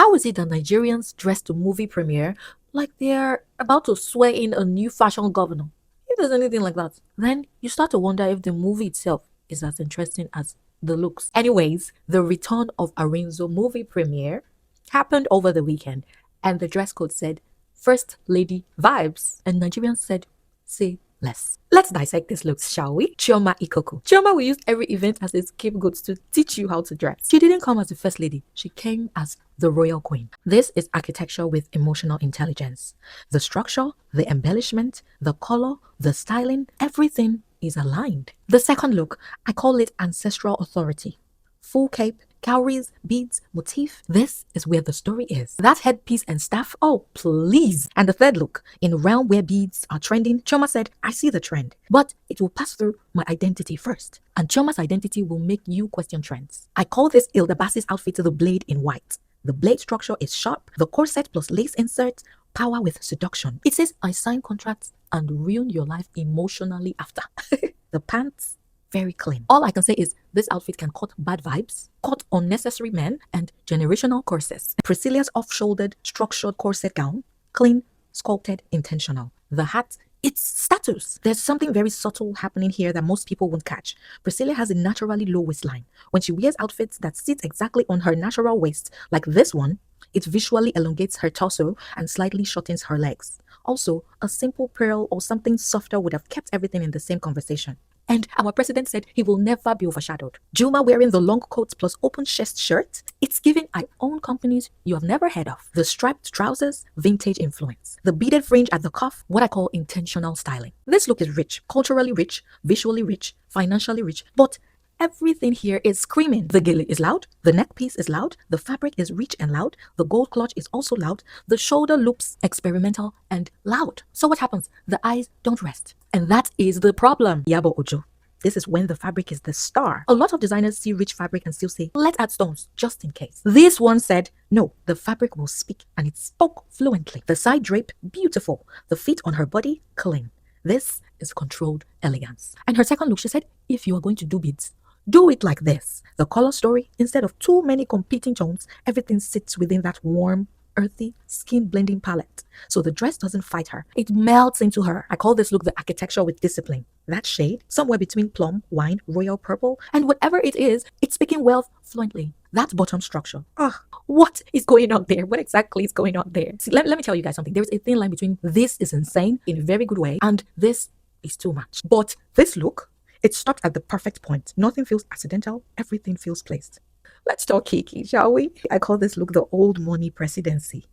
How is it that Nigerians dress to movie premiere like they're about to swear in a new fashion governor? If there's anything like that, then you start to wonder if the movie itself is as interesting as the looks. Anyways, the Return of Arinzo movie premiere happened over the weekend, and the dress code said First Lady Vibes, and Nigerians said, say less. Let's dissect these looks, shall we? Chioma Ikoku. Chioma will use every event as a scapegoat to teach you how to dress. She didn't come as the first lady, she came as the royal queen. This is architecture with emotional intelligence. The structure, the embellishment, the color, the styling, everything is aligned. The second look, I call it ancestral authority. Full cape, cowries, beads, motif. This is where the story is. That headpiece and staff, oh please. And the third look, in a realm where beads are trending, Chioma said, I see the trend, but it will pass through my identity first. And Chioma's identity will make you question trends. I call this Hilda Bassi's outfit the blade in white. The blade structure is sharp, the corset plus lace insert, power with seduction. It says, I sign contracts and ruin your life emotionally after. The pants, very clean. All I can say is this outfit can cut bad vibes, cut unnecessary men, and generational corsets. Priscilla's off-shouldered, structured corset gown, clean, sculpted, intentional. The hat, it's status. There's something very subtle happening here that most people won't catch. Priscilla has a naturally low waistline. When she wears outfits that sit exactly on her natural waist, like this one, it visually elongates her torso and slightly shortens her legs. Also, a simple pearl or something softer would have kept everything in the same conversation. And our president said he will never be overshadowed. Juma wearing the long coat plus open chest shirt. It's giving I own companies you have never heard of. The striped trousers, vintage influence. The beaded fringe at the cuff, what I call intentional styling. This look is rich, culturally rich, visually rich, financially rich, but everything here is screaming. The gele is loud, the neck piece is loud, the fabric is rich and loud, the gold clutch is also loud, the shoulder loops experimental and loud. So what happens? The eyes don't rest. And that is the problem. Yabo Ojo. This is when the fabric is the star. A lot of designers see rich fabric and still say, let's add stones, just in case. This one said, no, the fabric will speak, and it spoke fluently. The side drape, beautiful. The fit on her body, clean. This is controlled elegance. And her second look, she said, if you are going to do beads, do it like this. The color story, instead of too many competing tones, everything sits within that warm, earthy, skin blending palette. So the dress doesn't fight her. It melts into her. I call this look the architecture with discipline. That shade, somewhere between plum, wine, royal purple, and whatever it is, it's speaking wealth fluently. That bottom structure. What is going on there? What exactly is going on there? See, let me tell you guys something. There is a thin line between this is insane in a very good way and this is too much. But this look, it stopped at the perfect point. Nothing feels accidental. Everything feels placed. Let's talk Kiki, shall we? I call this look the old money presidency.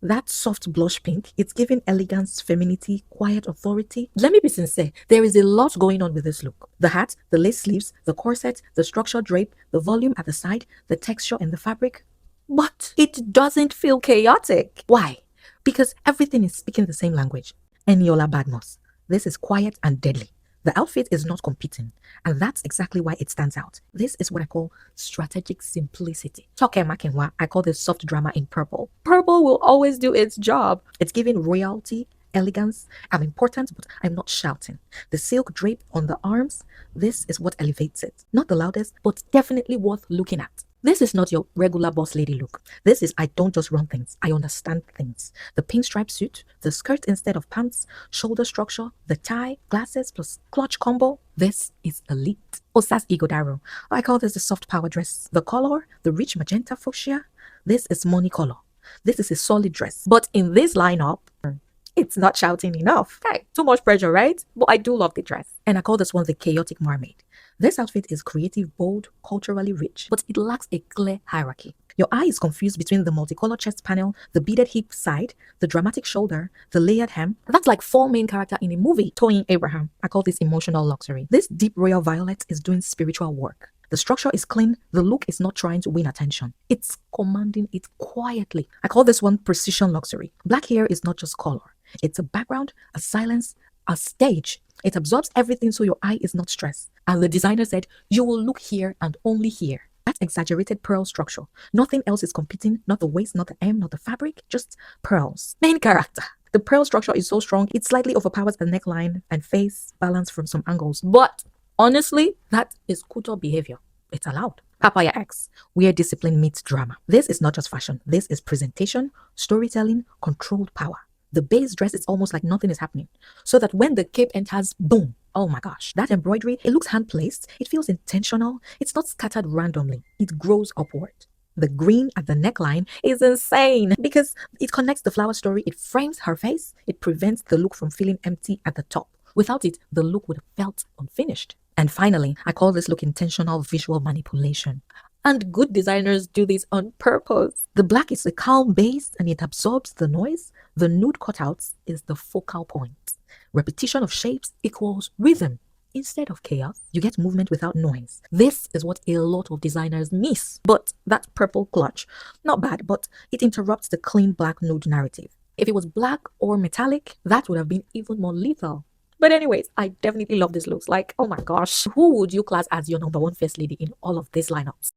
That soft blush pink, it's giving elegance, femininity, quiet authority. Let me be sincere, there is a lot going on with this look. The hat, the lace sleeves, the corset, the structured drape, the volume at the side, the texture in the fabric. But it doesn't feel chaotic. Why? Because everything is speaking the same language. Eniola Badmos. This is quiet and deadly. The outfit is not competing, and that's exactly why it stands out. This is what I call strategic simplicity. Choko Chama, I call this soft drama in purple. Purple will always do its job. It's giving royalty, elegance. I'm important, but I'm not shouting. The silk drape on the arms, this is what elevates it. Not the loudest, but definitely worth looking at. This is not your regular boss lady look. This is I don't just run things, I understand things. The pink striped suit, the skirt instead of pants, shoulder structure, the tie, glasses plus clutch combo. This is elite. Osas Igodaro. I call this the soft power dress. The color, the rich magenta fuchsia. This is money color. This is a solid dress. But in this lineup, it's not shouting enough. Hey, too much pressure, right? But I do love the dress. And I call this one the chaotic mermaid. This outfit is creative, bold, culturally rich, but it lacks a clear hierarchy. Your eye is confused between the multicolor chest panel, the beaded hip side, the dramatic shoulder, the layered hem. That's like 4 main characters in a movie. Toyin Abraham. I call this emotional luxury. This deep royal violet is doing spiritual work. The structure is clean. The look is not trying to win attention. It's commanding it quietly. I call this one precision luxury. Black hair is not just color. It's a background, a silence, a stage. It absorbs everything so your eye is not stressed. And the designer said, you will look here and only here. That exaggerated pearl structure. Nothing else is competing, not the waist, not the hem, not the fabric, just pearls. Main character. The pearl structure is so strong, it slightly overpowers the neckline and face balance from some angles. But honestly, that is couture behavior. It's allowed. Papaya X, where discipline meets drama. This is not just fashion. This is presentation, storytelling, controlled power. The base dress is almost like nothing is happening. So that when the cape enters, boom, oh my gosh, that embroidery, it looks hand placed, it feels intentional, it's not scattered randomly, it grows upward. The green at the neckline is insane because it connects the flower story, it frames her face, it prevents the look from feeling empty at the top. Without it, the look would have felt unfinished. And finally, I call this look intentional visual manipulation. And good designers do this on purpose. The black is a calm base and it absorbs the noise. The nude cutouts is the focal point. Repetition of shapes equals rhythm. Instead of chaos, you get movement without noise. This is what a lot of designers miss. But that purple clutch, not bad, but it interrupts the clean black nude narrative. If it was black or metallic, that would have been even more lethal. But anyways, I definitely love these looks. Like, oh my gosh, who would you class as your number one first lady in all of these lineups?